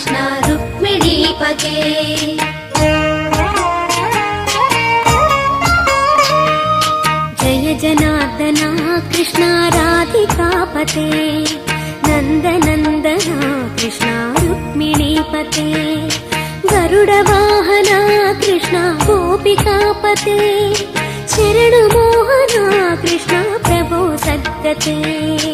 कृष्ण रुक्मिणीपते जय जनार्दना कृष्ण राधिकापते नन्दनन्दना कृष्ण रुक्मिणीपते गरुडवाहना कृष्ण गोपिकापते शरणमोहना कृष्ण प्रभो सद्गते।